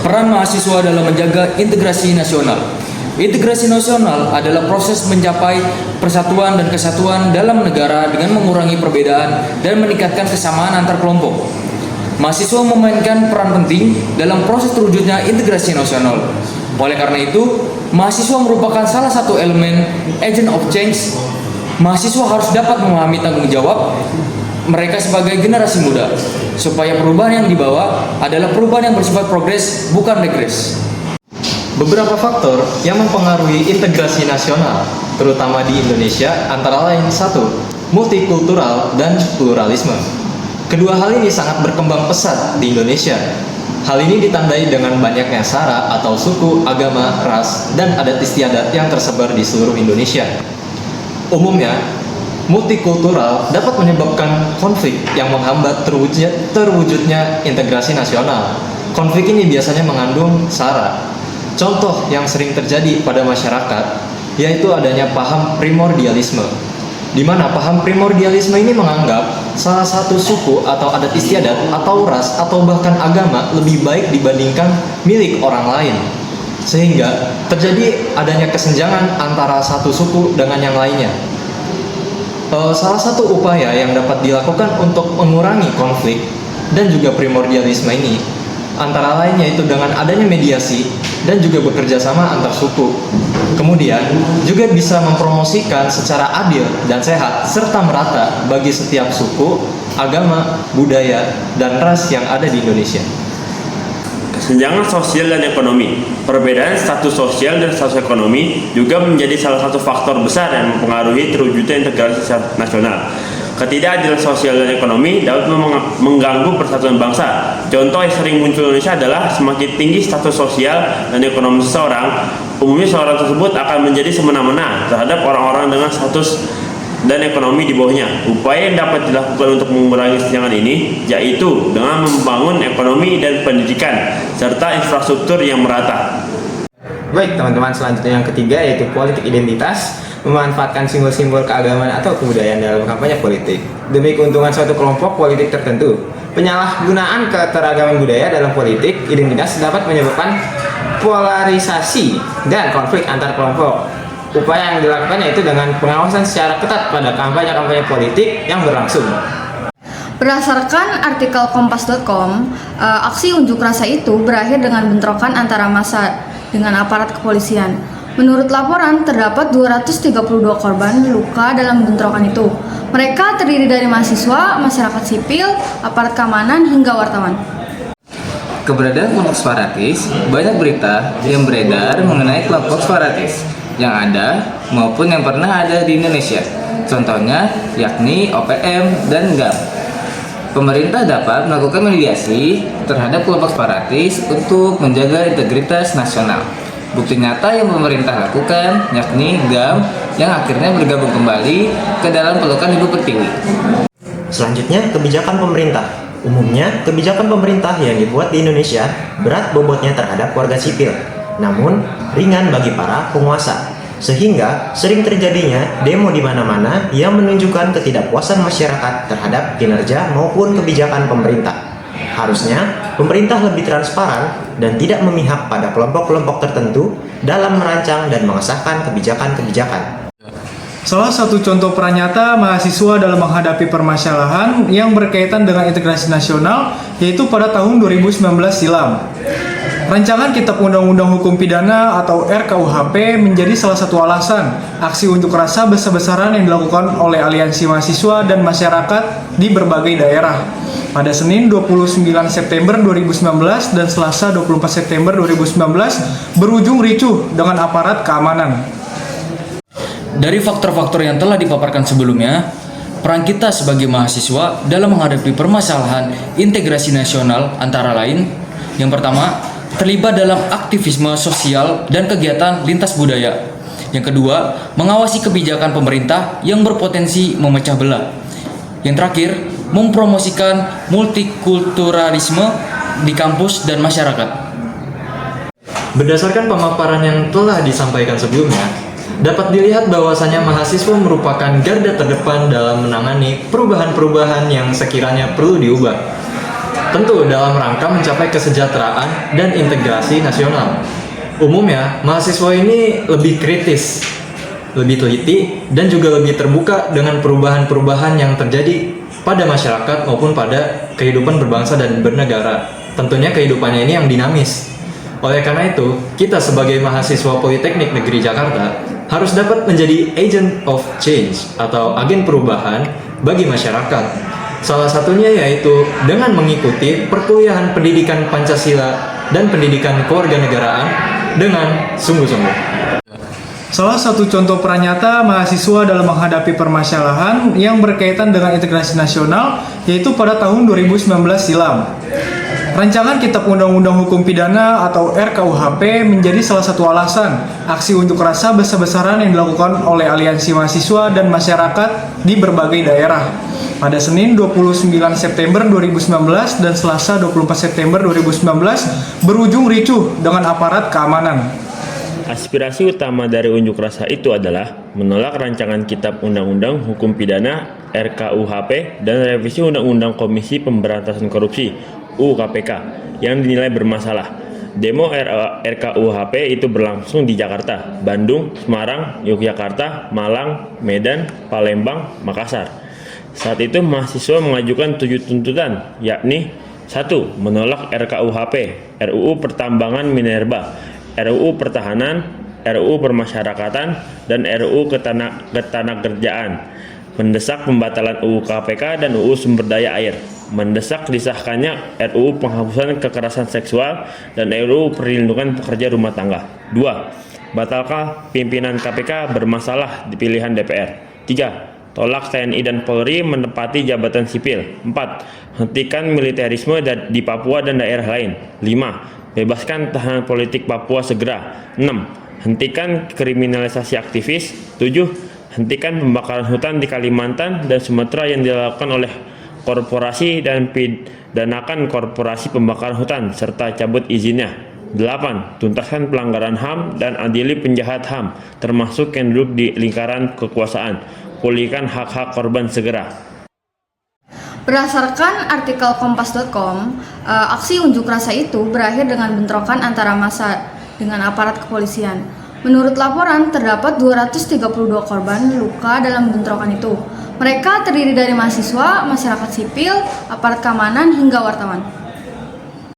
Peran mahasiswa dalam menjaga integrasi nasional. Integrasi nasional adalah proses mencapai persatuan dan kesatuan dalam negara dengan mengurangi perbedaan dan meningkatkan kesamaan antar kelompok. Mahasiswa memainkan peran penting dalam proses terwujudnya integrasi nasional. Oleh karena itu, mahasiswa merupakan salah satu elemen agent of change. Mahasiswa harus dapat memahami tanggung jawab mereka sebagai generasi muda, supaya perubahan yang dibawa adalah perubahan yang bersifat progres, bukan regres. Beberapa faktor yang mempengaruhi integrasi nasional, terutama di Indonesia, antara lain: 1. Multikultural dan pluralisme. Kedua hal ini sangat berkembang pesat di Indonesia. Hal ini ditandai dengan banyaknya sara atau suku, agama, ras, dan adat istiadat yang tersebar di seluruh Indonesia. Umumnya, multikultural dapat menyebabkan konflik yang menghambat terwujudnya integrasi nasional. Konflik ini biasanya mengandung sara. Contoh yang sering terjadi pada masyarakat yaitu adanya paham primordialisme, di mana paham primordialisme ini menganggap salah satu suku atau adat istiadat atau ras atau bahkan agama lebih baik dibandingkan milik orang lain, sehingga terjadi adanya kesenjangan antara satu suku dengan yang lainnya. Salah satu upaya yang dapat dilakukan untuk mengurangi konflik dan juga primordialisme ini antara lain yaitu dengan adanya mediasi dan juga bekerja sama antar suku. Kemudian juga bisa mempromosikan secara adil dan sehat serta merata bagi setiap suku, agama, budaya, dan ras yang ada di Indonesia. Kesenjangan sosial dan ekonomi. Perbedaan status sosial dan status ekonomi juga menjadi salah satu faktor besar yang mempengaruhi terwujudnya integrasi nasional. Ketidakadilan sosial dan ekonomi dapat mengganggu persatuan bangsa. Contoh yang sering muncul di Indonesia adalah semakin tinggi status sosial dan ekonomi seseorang, umumnya seorang tersebut akan menjadi semena-mena terhadap orang-orang dengan status dan ekonomi di bawahnya. Upaya yang dapat dilakukan untuk mengurangi kesenjangan ini yaitu dengan membangun ekonomi dan pendidikan serta infrastruktur yang merata. Baik teman-teman, selanjutnya yang ketiga yaitu politik identitas. Memanfaatkan simbol-simbol keagamaan atau kebudayaan dalam kampanye politik demi keuntungan suatu kelompok politik tertentu. Penyalahgunaan keteragaman budaya dalam politik identitas dapat menyebabkan polarisasi dan konflik antar kelompok. Upaya yang dilakukan yaitu dengan pengawasan secara ketat pada kampanye-kampanye politik yang berlangsung. Berdasarkan artikel kompas.com, aksi unjuk rasa itu berakhir dengan bentrokan antara massa dengan aparat kepolisian. Menurut laporan, terdapat 232 korban luka dalam bentrokan itu. Mereka terdiri dari mahasiswa, masyarakat sipil, aparat keamanan, hingga wartawan. Keberadaan kelompok separatis, banyak berita yang beredar mengenai kelompok separatis yang ada maupun yang pernah ada di Indonesia. Contohnya yakni OPM dan GAM. Pemerintah dapat melakukan mediasi terhadap kelompok separatis untuk menjaga integritas nasional. Bukti nyata yang pemerintah lakukan yakni GAM yang akhirnya bergabung kembali ke dalam pelukan Ibu Pertiwi. Selanjutnya, kebijakan pemerintah. Umumnya, kebijakan pemerintah yang dibuat di Indonesia berat bobotnya terhadap warga sipil, namun ringan bagi para penguasa, sehingga sering terjadinya demo di mana-mana yang menunjukkan ketidakpuasan masyarakat terhadap kinerja maupun kebijakan pemerintah. Harusnya, pemerintah lebih transparan dan tidak memihak pada kelompok-kelompok tertentu dalam merancang dan mengesahkan kebijakan-kebijakan. Salah satu contoh peran nyata mahasiswa dalam menghadapi permasalahan yang berkaitan dengan integrasi nasional yaitu pada tahun 2019 silam. Rancangan Kitab Undang-Undang Hukum Pidana atau RKUHP menjadi salah satu alasan aksi unjuk rasa besar-besaran yang dilakukan oleh aliansi mahasiswa dan masyarakat di berbagai daerah. Pada Senin 29 September 2019 dan Selasa 24 September 2019 berujung ricuh dengan aparat keamanan. Dari faktor-faktor yang telah dipaparkan sebelumnya, peran kita sebagai mahasiswa dalam menghadapi permasalahan integrasi nasional antara lain: yang pertama, terlibat dalam aktivisme sosial dan kegiatan lintas budaya. Yang kedua, mengawasi kebijakan pemerintah yang berpotensi memecah belah. Yang terakhir, mempromosikan multikulturalisme di kampus dan masyarakat. Berdasarkan pemaparan yang telah disampaikan sebelumnya, dapat dilihat bahwasanya mahasiswa merupakan garda terdepan dalam menangani perubahan-perubahan yang sekiranya perlu diubah. tentu dalam rangka mencapai kesejahteraan dan integrasi nasional. Umumnya, mahasiswa ini lebih kritis, lebih teliti, dan juga lebih terbuka dengan perubahan-perubahan yang terjadi pada masyarakat maupun pada kehidupan berbangsa dan bernegara. Tentunya kehidupannya ini yang dinamis. Oleh karena itu, kita sebagai mahasiswa Politeknik Negeri Jakarta harus dapat menjadi agent of change atau agen perubahan bagi masyarakat. Salah satunya yaitu dengan mengikuti perkuliahan pendidikan Pancasila dan pendidikan kewarganegaraan dengan sungguh-sungguh. Salah satu contoh peran nyata mahasiswa dalam menghadapi permasalahan yang berkaitan dengan integrasi nasional yaitu pada tahun 2019 silam. Rancangan Kitab Undang-Undang Hukum Pidana atau RKUHP menjadi salah satu alasan aksi unjuk rasa besar-besaran yang dilakukan oleh aliansi mahasiswa dan masyarakat di berbagai daerah pada Senin 29 September 2019 dan Selasa 24 September 2019 berujung ricuh dengan aparat keamanan. Aspirasi utama dari unjuk rasa itu adalah menolak rancangan Kitab Undang-Undang Hukum Pidana RKUHP dan revisi Undang-Undang Komisi Pemberantasan Korupsi UU-KPK yang dinilai bermasalah. Demo RKUHP itu berlangsung di Jakarta, Bandung, Semarang, Yogyakarta, Malang, Medan, Palembang, Makassar. Saat itu mahasiswa mengajukan 7 tuntutan, yakni 1. Menolak RKUHP, RUU Pertambangan Minerba, RUU Pertahanan, RUU Permasyarakatan, dan RUU Ketenagakerjaan. Mendesak pembatalan UU KPK dan UU Sumber Daya Air. Mendesak disahkannya RUU Penghapusan Kekerasan Seksual dan RUU Perlindungan Pekerja Rumah Tangga. 2. Batalkan pimpinan KPK bermasalah di pilihan DPR. 3. Tolak TNI dan Polri menempati jabatan sipil. 4. Hentikan militerisme di Papua dan daerah lain. 5. Bebaskan tahanan politik Papua segera. 6. Hentikan kriminalisasi aktivis. 7. Hentikan pembakaran hutan di Kalimantan dan Sumatera yang dilakukan oleh korporasi dan pidanakan korporasi pembakaran hutan serta cabut izinnya. 8. Tuntaskan pelanggaran HAM dan adili penjahat HAM termasuk yang duduk di lingkaran kekuasaan. Pulihkan hak-hak korban segera. Berdasarkan artikel kompas.com, aksi unjuk rasa itu berakhir dengan bentrokan antara massa dengan aparat kepolisian. Menurut laporan, terdapat 232 korban luka dalam bentrokan itu. Mereka terdiri dari mahasiswa, masyarakat sipil, aparat keamanan, hingga wartawan.